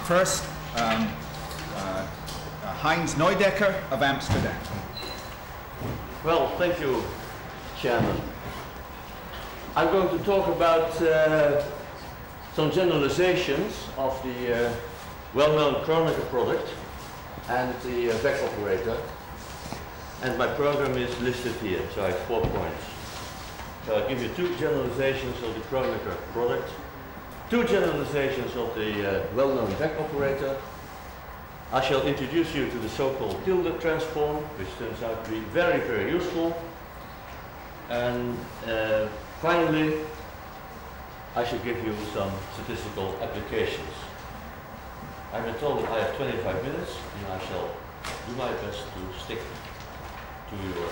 First, Heinz Neudecker of Amsterdam. Well, thank you, Chairman. I'm going to talk about some generalizations of the well-known Kronecker product and the vec operator. And my program is listed here, so I have 4 points. So I'll give you 2 generalizations of the Kronecker product, 2 generalizations of the well-known vec operator. I shall introduce you to the so-called tilde transform, which turns out to be very, very useful. And finally, I shall give you some statistical applications. I've been told that I have 25 minutes, and I shall do my best to stick to your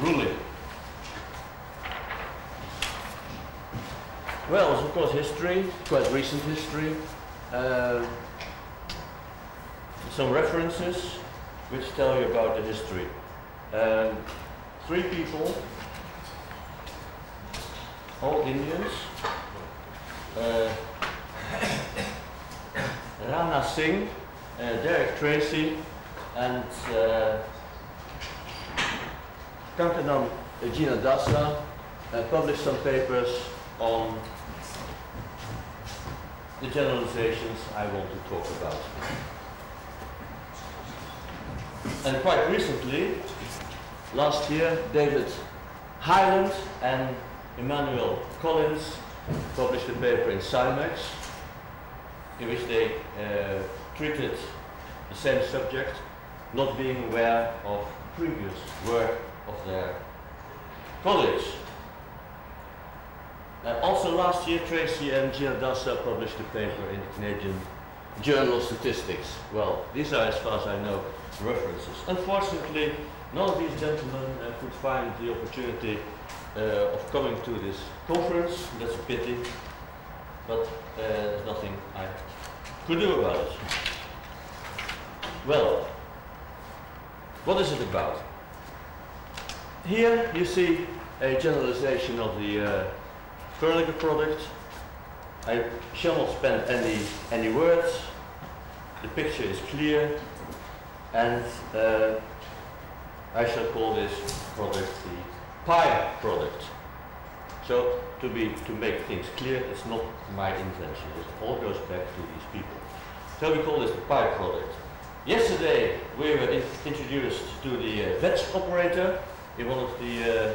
ruling. Well, it's of course history, quite recent history. Some references which tell you about the history. 3 people, all Indians. Rana Singh, Derek Tracy, and Kankanam Gina Dasa published some papers on the generalizations I want to talk about. And quite recently, last year, David Hyland and Emmanuel Collins published a paper in Cymex in which they treated the same subject, not being aware of previous work of their colleagues. Also last year, Tracy and Gina Dasa published a paper in the Canadian Journal of Statistics. Well, these are, as far as I know, references. Unfortunately, none of these gentlemen could find the opportunity of coming to this conference. That's a pity, but there's nothing I could do about it. Well, what is it about? Here you see a generalization of the Kronecker product. I shall not spend any words. The picture is clear, and I shall call this product the pi product. So to make things clear, it's not my invention. It all goes back to these people. So we call this the pi product. Yesterday we were introduced to the vec operator in one of the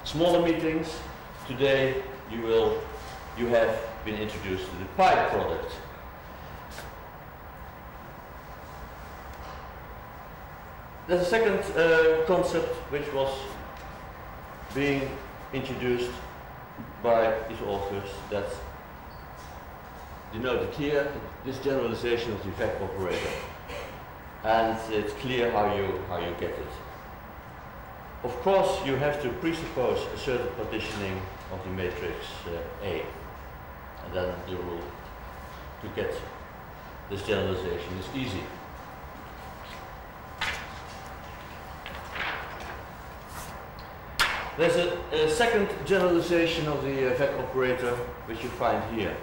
smaller meetings. Today you have been introduced to the pi product. There's a second concept which was being introduced by these authors that denoted here this generalization of the vec operator, and it's clear how you get it. Of course, you have to presuppose a certain partitioning of the matrix A, and then to get this generalization is easy. There's a second generalization of the vec operator which you find here.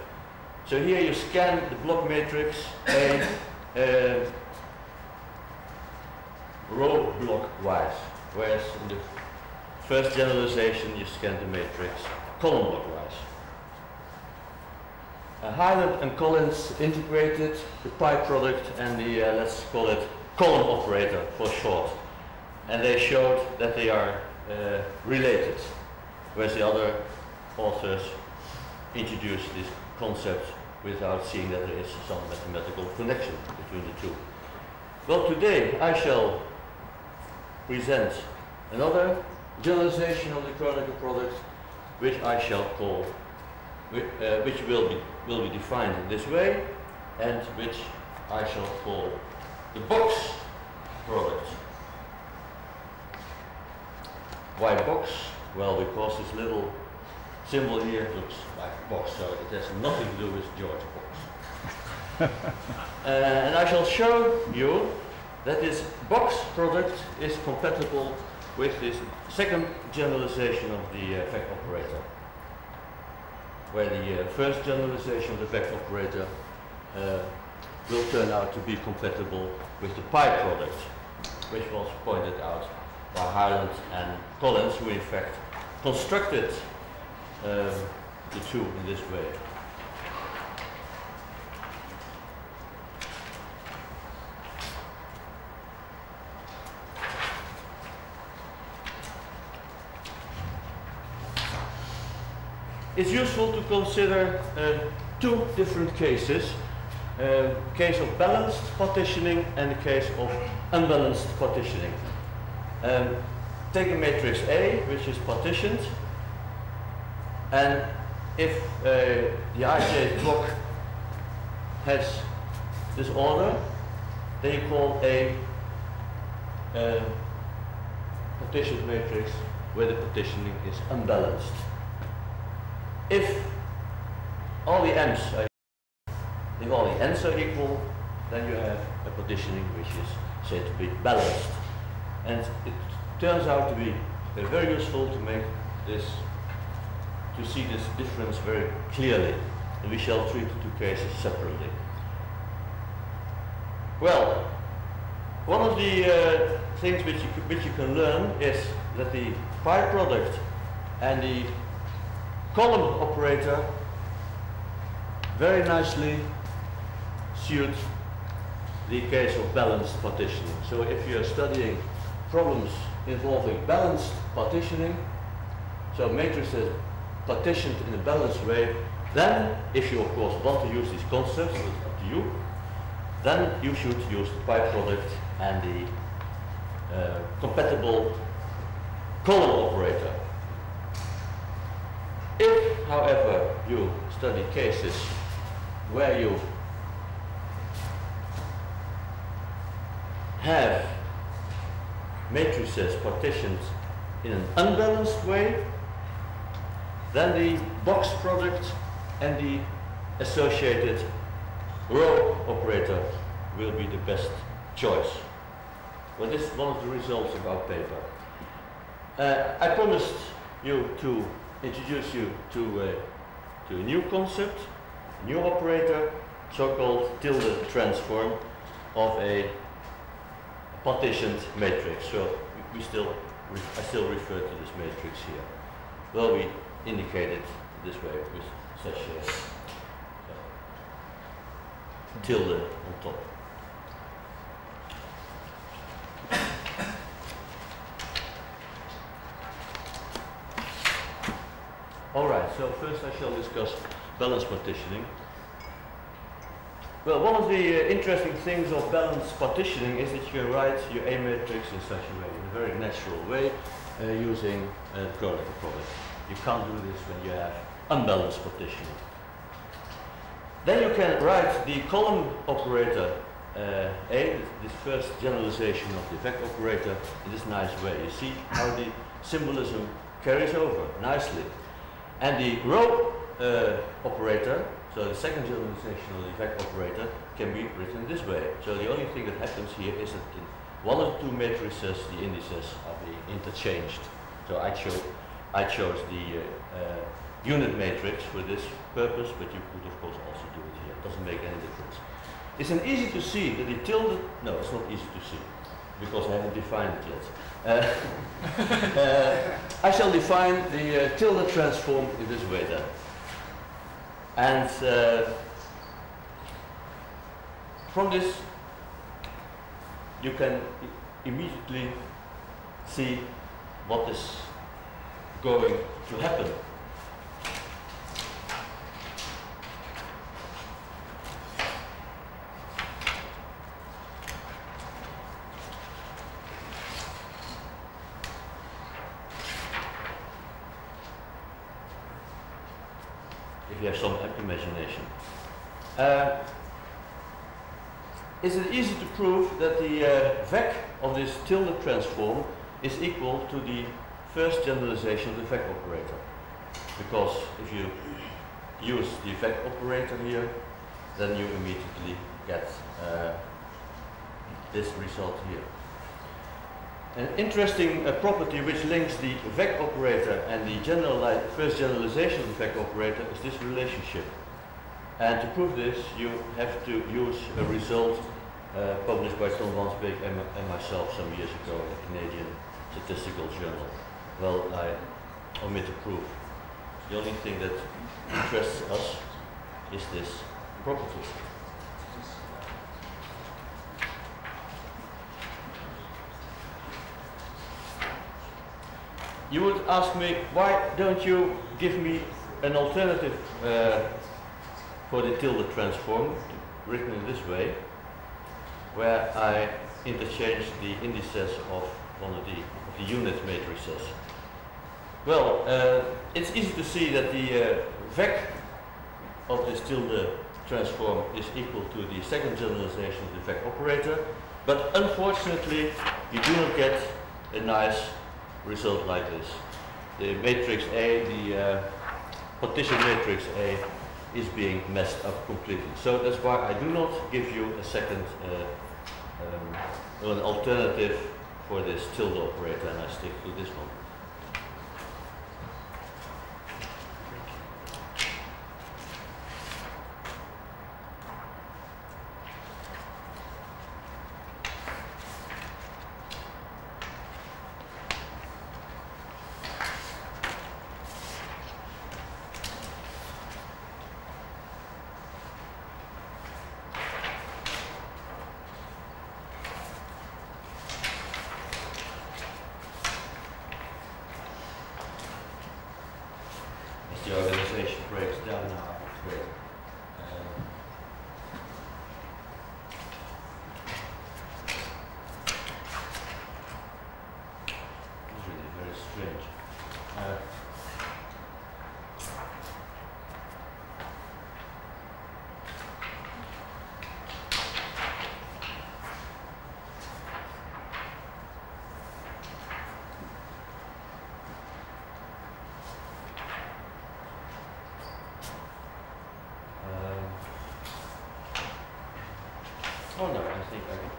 So here you scan the block matrix A row block wise, whereas in the first generalization you scan the matrix column block wise. Hyland and Collins integrated the pi product and the let's call it column operator for short, and they showed that they are related, whereas the other authors introduced this concept without seeing that there is some mathematical connection between the two. Well, today I shall present another generalization of the Kronecker product, which I shall call, which will be defined in this way, and which I shall call the box product. Why box? Well, because this little symbol here looks like a box, so it has nothing to do with George box. And I shall show you that this box product is compatible with this second generalization of the vec operator. where the first generalization of the vec operator will turn out to be compatible with the pi product, which was pointed out by Hyland and Collins, who in fact constructed the two in this way. It's useful to consider two different cases, case of balanced partitioning and the case of unbalanced partitioning. Take a matrix A, which is partitioned, and if the ij block has this order, then you call a partitioned matrix where the partitioning is unbalanced. If all the n's are equal, then you have a partitioning which is said to be balanced. And it turns out to be very useful to make this, to see this difference very clearly. And we shall treat the two cases separately. Well, one of the things which you can learn is that the pi product and the column operator very nicely suit the case of balanced partitioning. So if you are studying problems involving balanced partitioning, so matrices partitioned in a balanced way, then if you of course want to use these concepts, it's up to you, then you should use the pi product and the compatible column operator. If, however, you study cases where you have matrices partitioned in an unbalanced way, then the box product and the associated row operator will be the best choice. Well, this is one of the results of our paper. I promised you to introduce you to a new concept, a new operator, so-called tilde transform of a partitioned matrix. So I still refer to this matrix here. Well, we indicate it this way with such a tilde on top. Alright, so first I shall discuss balanced partitioning. Well, one of the interesting things of balanced partitioning is that you can write your A matrix in such a way, in a very natural way, using Kronecker product. You can't do this when you have unbalanced partitioning. Then you can write the column operator A, this first generalization of the vec operator, in this nice way. You see how the symbolism carries over nicely. And the row operator, so the second generalization of the vec operator, can be written this way. So the only thing that happens here is that in one of the two matrices, the indices are being interchanged. So I chose the unit matrix for this purpose, but you could of course also do it here. It doesn't make any difference. It's easy to see that the tilde, no, it's not easy to see, because I haven't defined it yet. I shall define the tilde transform in this way then. And from this you can immediately see what is going to happen. If you have some imagination. Is it easy to prove that the vec of this tilde transform is equal to the first generalization of the vec operator? Because if you use the vec operator here, then you immediately get this result here. An interesting property which links the vec operator and the first generalization of the vec operator is this relationship. And to prove this, you have to use a result published by Tom Wansbeek and myself some years ago in a Canadian statistical journal. Well, I omit the proof. The only thing that interests us is this property. You would ask me, why don't you give me an alternative for the tilde transform, written in this way, where I interchange the indices of one of the unit matrices. Well, it's easy to see that the vec of this tilde transform is equal to the second generalization of the vec operator, but unfortunately you do not get a nice result like this. The matrix A, the partition matrix A, is being messed up completely. So that's why I do not give you a second, an alternative for this tilde operator, and I stick to this one. The organization breaks down now. Great. It's really very strange. Oh no, I think I can.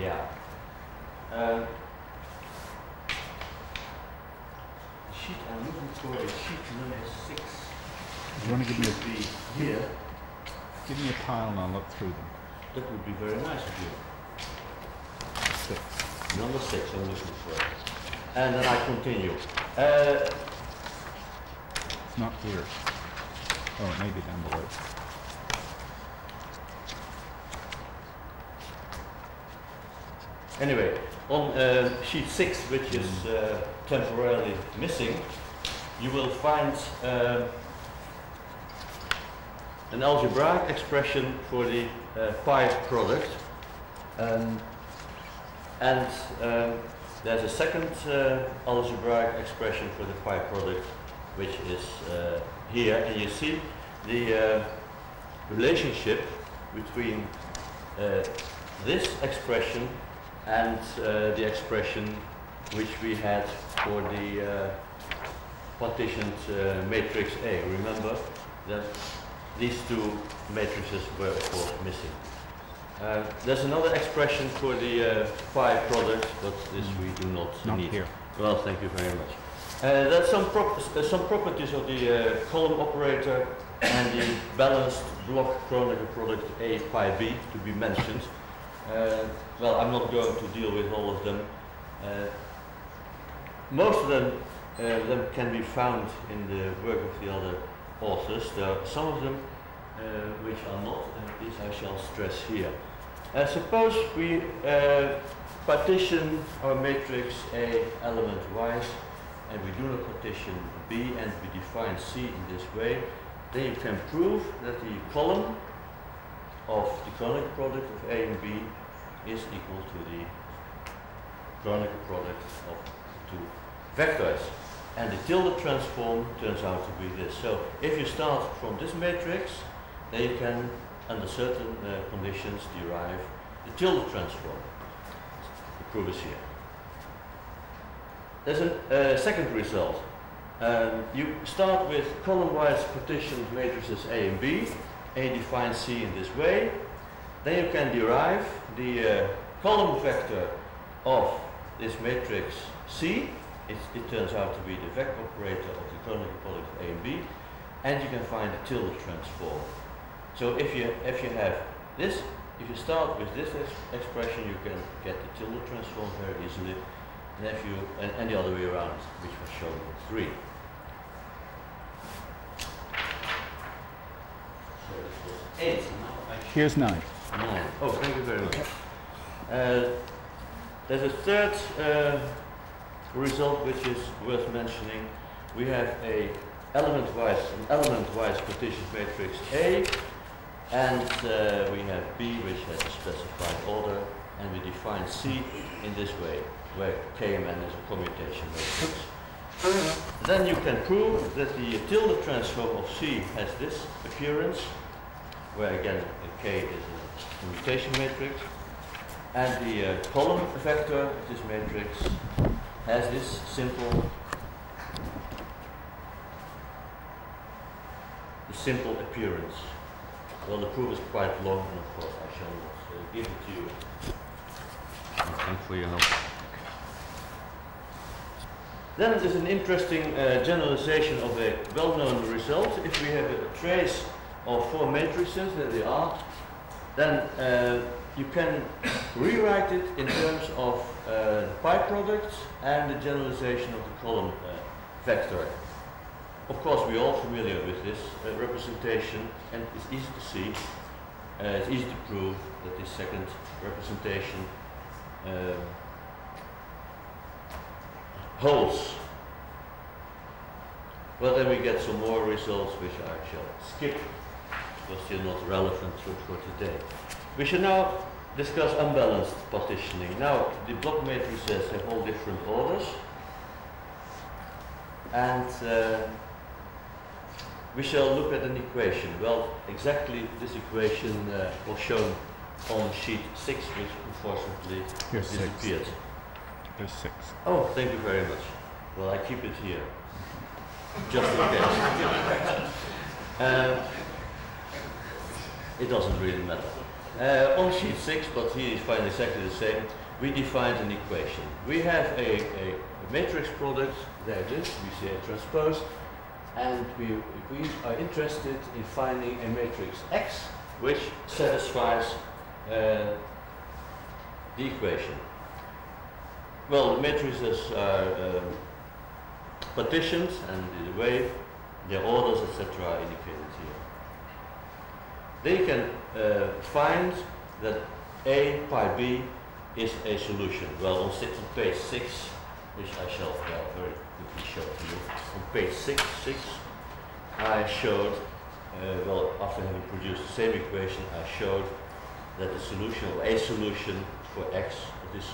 Yeah. The sheet I'm looking for is sheet number 6. You want to give me here? Give me a pile and I'll look through them. That would be very nice of you. 6. Number 6 I'm looking for. And then I continue. It's not here. Oh, it may be down below. Anyway, on sheet 6, which is temporarily missing, you will find an algebraic expression for the pi product. There's a second algebraic expression for the pi product, which is here, and you see the relationship between this expression and the expression which we had for the partitioned matrix A. Remember that these two matrices were of course missing. There's another expression for the pi product, but this we do not need. Here. Well, thank you very much. There's some properties of the column operator and the balanced block Kronecker product A pi B to be mentioned. Well, I'm not going to deal with all of them. Most of them can be found in the work of the other authors. There are some of them which are not, and these I shall stress here. Suppose we partition our matrix A element-wise, and we do not partition B, and we define C in this way, then you can prove that the column of the Kronecker product of A and B is equal to the Kronecker product of the two vectors. And the tilde transform turns out to be this. So if you start from this matrix, then you can, under certain conditions, derive the tilde transform. The proof is here. There's a second result. You start with column-wise partitioned matrices A and B. A defines C in this way. Then you can derive the column vector of this matrix C. It turns out to be the vector operator of the Kronecker product of A and B, and you can find the tilde transform. So if you have this, if you start with this expression, you can get the tilde transform very easily, and the other way around, which was shown in 3. So this was 8. Here's 9. 9. Oh, thank you very much. There's a third result which is worth mentioning. We have an element-wise partition matrix A, and we have B, which has a specified order, and we define C in this way, where KMN is a commutation matrix. Then you can prove that the tilde transform of C has this appearance, where again K is a commutation matrix, and the column vector of this matrix has this simple appearance. Well, the proof is quite long, and of course I shall not give it to you. Thanks for your help. Then there's an interesting generalization of a well-known result. If we have a trace of 4 matrices, that they are, then you can rewrite it in terms of pi products and the generalization of the column vector. Of course, we're all familiar with this representation, and it's easy to see, it's easy to prove that this second representation holds. Well, then we get some more results which I shall skip because they're not relevant for today. We shall now discuss unbalanced partitioning. Now, the block matrices have all different orders, and we shall look at an equation. Well, exactly this equation was shown on sheet 6, which unfortunately disappeared. There's 6. Oh, thank you very much. Well, I keep it here, just in case. It doesn't really matter. On sheet 6, but here you find exactly the same, we defined an equation. We have a matrix product, there it is, we see a transpose, and we are interested in finding a matrix X which satisfies the equation. Well, the matrices are partitioned, and the way their orders, etc., are indicated here. Then you can find that A pi B is a solution. Well, on page 6, which I shall very quickly show to you. On page 6, I showed, well, after having produced the same equation, I showed that the solution, or a solution for X of this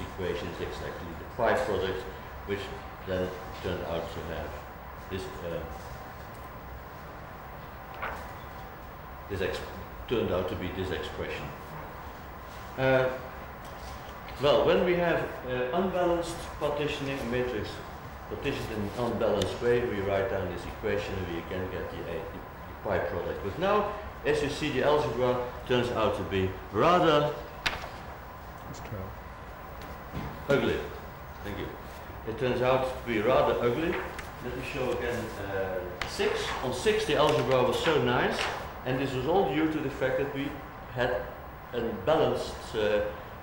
equation is exactly the pi product, which then turned out to have this, turned out to be this expression. Well, when we have unbalanced partitioning, a matrix partitioned in an unbalanced way, we write down this equation and we again get the pi product. But now, as you see, the algebra turns out to be rather ugly. Thank you. It turns out to be rather ugly. Let me show again 6. On 6, the algebra was so nice, and this was all due to the fact that we had unbalanced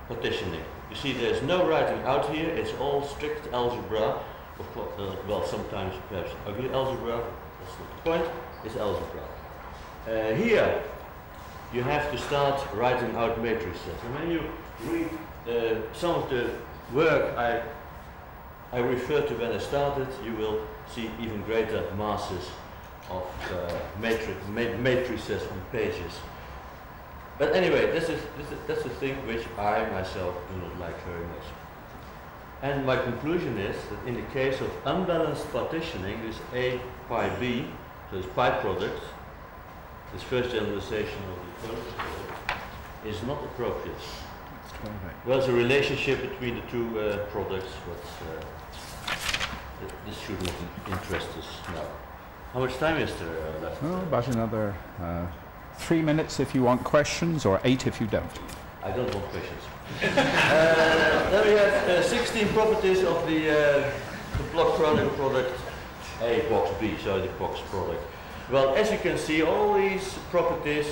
partitioning. You see, there's no writing out here. It's all strict algebra. Of course, well, sometimes perhaps ugly algebra. That's not the point. It's algebra. Here, you have to start writing out matrices. And when you read some of the work I referred to when I started, you will see even greater masses of matrices on pages. But anyway, that's the thing which I myself do not like very much. And my conclusion is that in the case of unbalanced partitioning, this A pi B, so this pi product, this first generalization of the Kronecker product, is not appropriate. Well, there's a relationship between the two products, but this should not interest us now. How much time is there left? Oh, about another 3 minutes if you want questions, or 8 if you don't. I don't want questions. Then we have 16 properties of the block Kronecker product A box B, so the box product. Well, as you can see, all these properties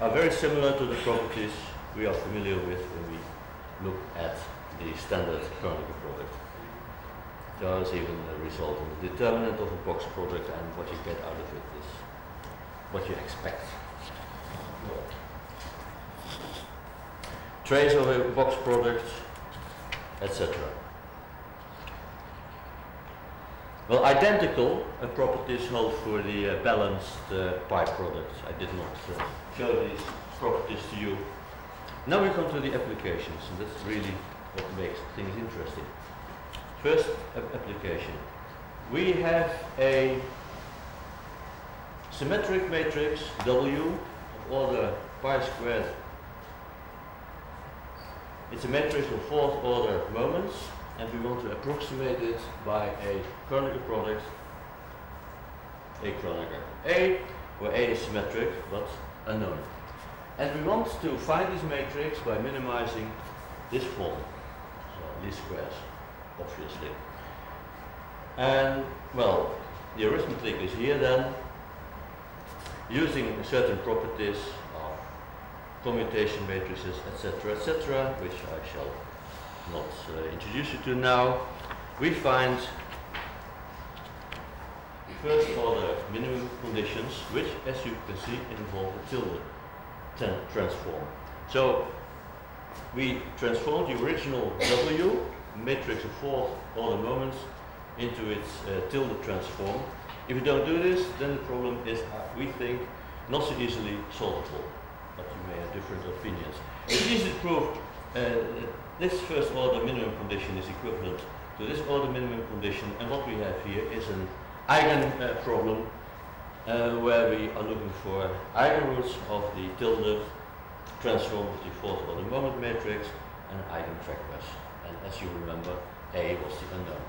are very similar to the properties we are familiar with when we look at the standard Kronecker product. There is even a result in the determinant of a box product, and what you get out of it is what you expect. Trace of a box product, etc. Well, identical properties hold for the balanced pi products. I did not show these properties to you. Now we come to the applications, and that's really what makes things interesting. First application. We have a symmetric matrix W of order pi squared. It's a matrix of fourth order moments, and we want to approximate it by a Kronecker product, A Kronecker. A, where A is symmetric but unknown. And we want to find this matrix by minimizing this form, so least squares, obviously. And, well, the arithmetic is here then, using certain properties of commutation matrices, etc., which I shall not introduce you to now. We find first order minimum conditions, which, as you can see, involve a tilde transform. So we transform the original W, matrix of fourth order moments, into its tilde transform. If you don't do this, then the problem is, we think, not so easily solvable, but you may have different opinions. It's easy to prove this first order minimum condition is equivalent to this order minimum condition, and what we have here is an eigen problem where we are looking for eigenroots of the tilde transform of the fourth order moment matrix and eigenvectors. And as you remember, A was the unknown.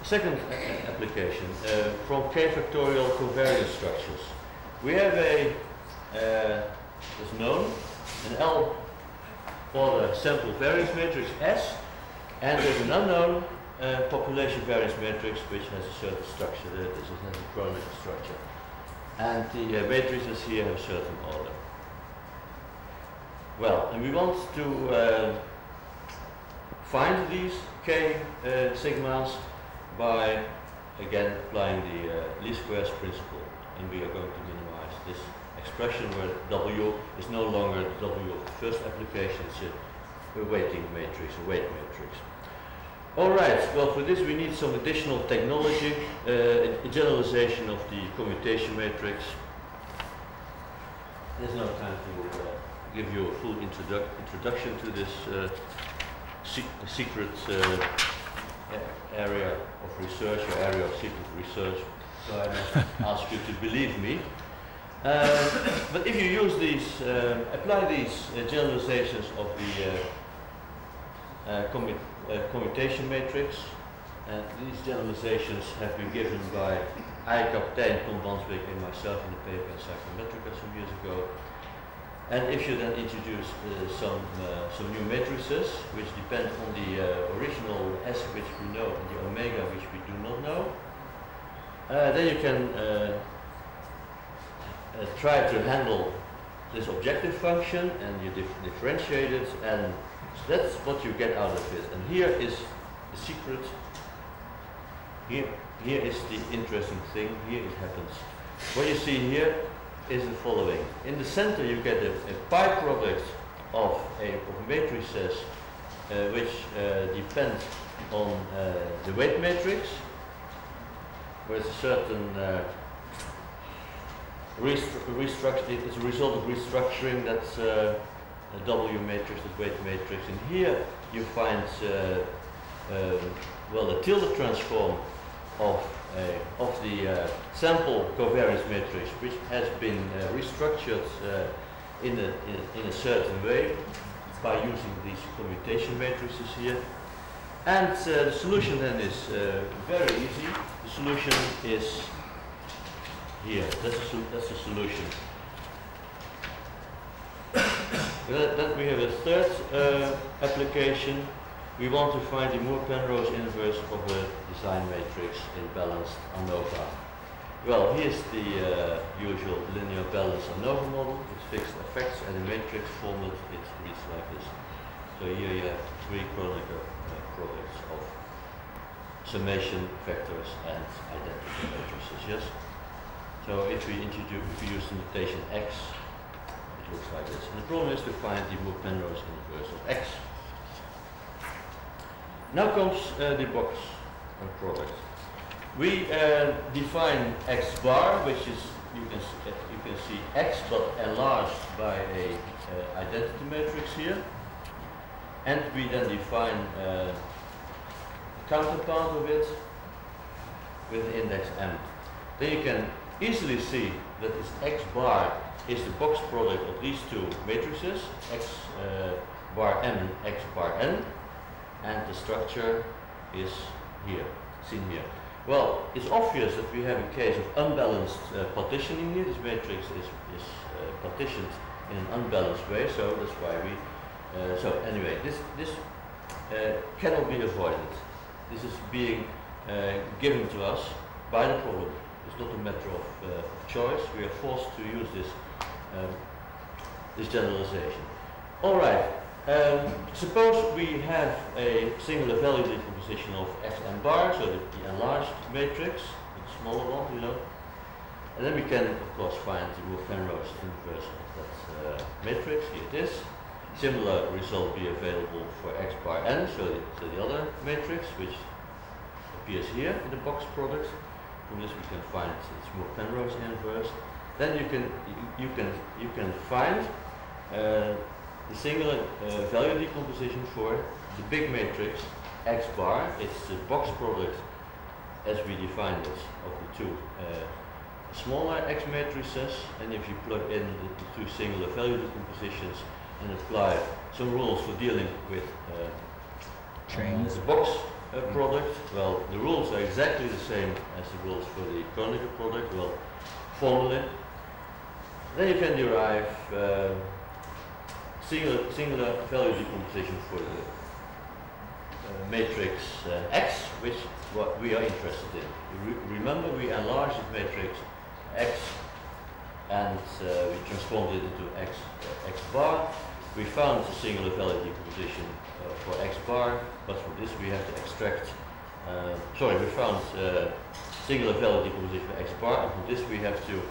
Second application, from K factorial covariance structures. We have a, is known, an L order sample variance matrix S, and there's an unknown population variance matrix which has a certain structure. This has a Kronecker structure. And the matrices here have a certain order. Well, and we want to find these K sigmas by, again, applying the least squares principle. And we are going to minimize this expression where W is no longer the W of the first application, it's a weighting matrix, a weight matrix. Alright, well, for this we need some additional technology, a generalization of the commutation matrix. There's no time to give you a full introduction to this secret area of research, or area of secret research, so I must ask you to believe me. But if you use these, apply these generalizations of the commutation matrix, these generalizations have been given by Koning and Tom Wansbeek and myself in the paper in Psychometrica some years ago. And if you then introduce some new matrices, which depend on the original S which we know and the omega which we do not know, then you can try to handle this objective function, and you differentiate it, and that's what you get out of it. And here is the secret. Here is the interesting thing. Here it happens. What you see here is the following. In the center you get a pi product of matrices which depend on the weight matrix, where it's a certain it's a result of restructuring that's a W matrix, the weight matrix. And here you find well, a tilde transform of the sample covariance matrix, which has been restructured in a certain way by using these commutation matrices here. And the solution then is very easy. The solution is here. That's the solution. Then we have a third application. We want to find the Moore-Penrose inverse of a design matrix in balanced ANOVA. Well, here's the usual linear balanced ANOVA model with fixed effects and a matrix format. It reads like this. So here you have three Kronecker products of summation vectors and identity matrices. Yes. So if we use the notation X, it looks like this. And the problem is to find the Moore-Penrose inverse of X. Now comes the box product. We define X bar, which is you can see X but enlarged by a identity matrix here, and we then define the counterpart of it with the index M. Then you can easily see that this X bar is the box product of these two matrices, X bar M and X bar N, and the structure is here, seen here. Well, it's obvious that we have a case of unbalanced partitioning here. This matrix is partitioned in an unbalanced way, so that's why we. So anyway, this cannot be avoided. This is being given to us by the problem. It's not a matter of choice. We are forced to use this generalization. All right. Suppose we have a singular value decomposition of Fn bar, so the enlarged matrix, the smaller one, you know, and then we can, of course, find the Moore-Penrose inverse of that matrix. Here it is. Similar result be available for X bar N, so the other matrix, which appears here in the box product. From this we can find its Moore-Penrose inverse. Then you can find the singular value decomposition for the big matrix X bar. It's the box product as we defined it of the two smaller X matrices, and if you plug in the two singular value decompositions and apply some rules for dealing with the box product, well, the rules are exactly the same as the rules for the Kronecker product, well, formally. Then you can derive singular value decomposition for the matrix X, which what we are interested in. Remember, we enlarged the matrix X and we transformed it into X bar. We found the singular value decomposition for X bar, but for this we have to extract. We found singular value decomposition for X bar, and from this we have to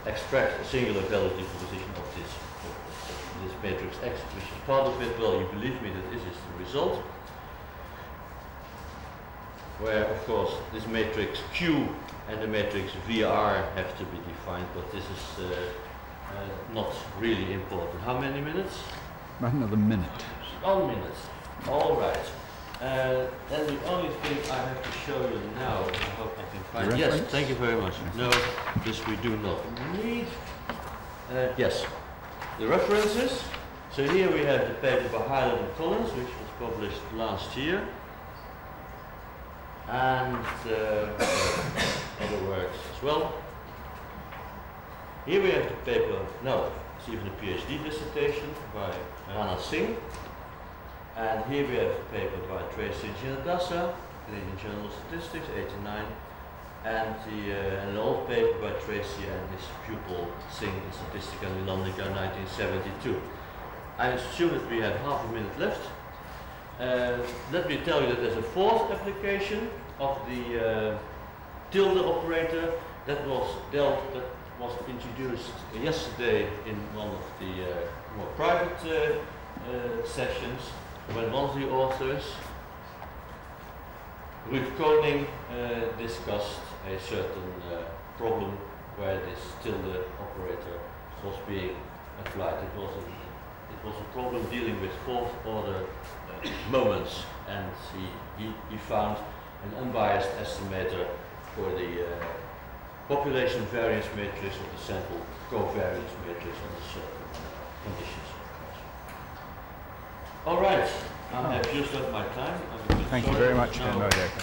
extract a singular value decomposition of this matrix X, which is part of it. Well, you believe me that this is the result, where of course this matrix Q and the matrix VR have to be defined, but this is not really important. How many minutes? Another minute. 1 minute. All right. Then the only thing I have to show you now, I hope I can find. Yes, thank you very much. No, this we do not need. Yes, the references. So here we have the paper by Highland and Collins, which was published last year, and other works as well. Here we have the paper, no, it's even a PhD dissertation by Rana Singh. And here we have a paper by Tracy and Generalization, Canadian Journal of Statistics, 89. And an old paper by Tracy and his pupil Singh in Statistica Nilandica, 1972. I assume that we have half a minute left. Let me tell you that there's a fourth application of the tilde operator that was introduced yesterday in one of the more private sessions, when one of the authors, Ruud Koning, discussed a certain problem where this tilde operator was being applied. It was a problem dealing with fourth order moments, and he found an unbiased estimator for the population variance matrix of the sample covariance matrix under certain conditions. All right, I have used up my time. Thank you very much, Heinz Neudecker.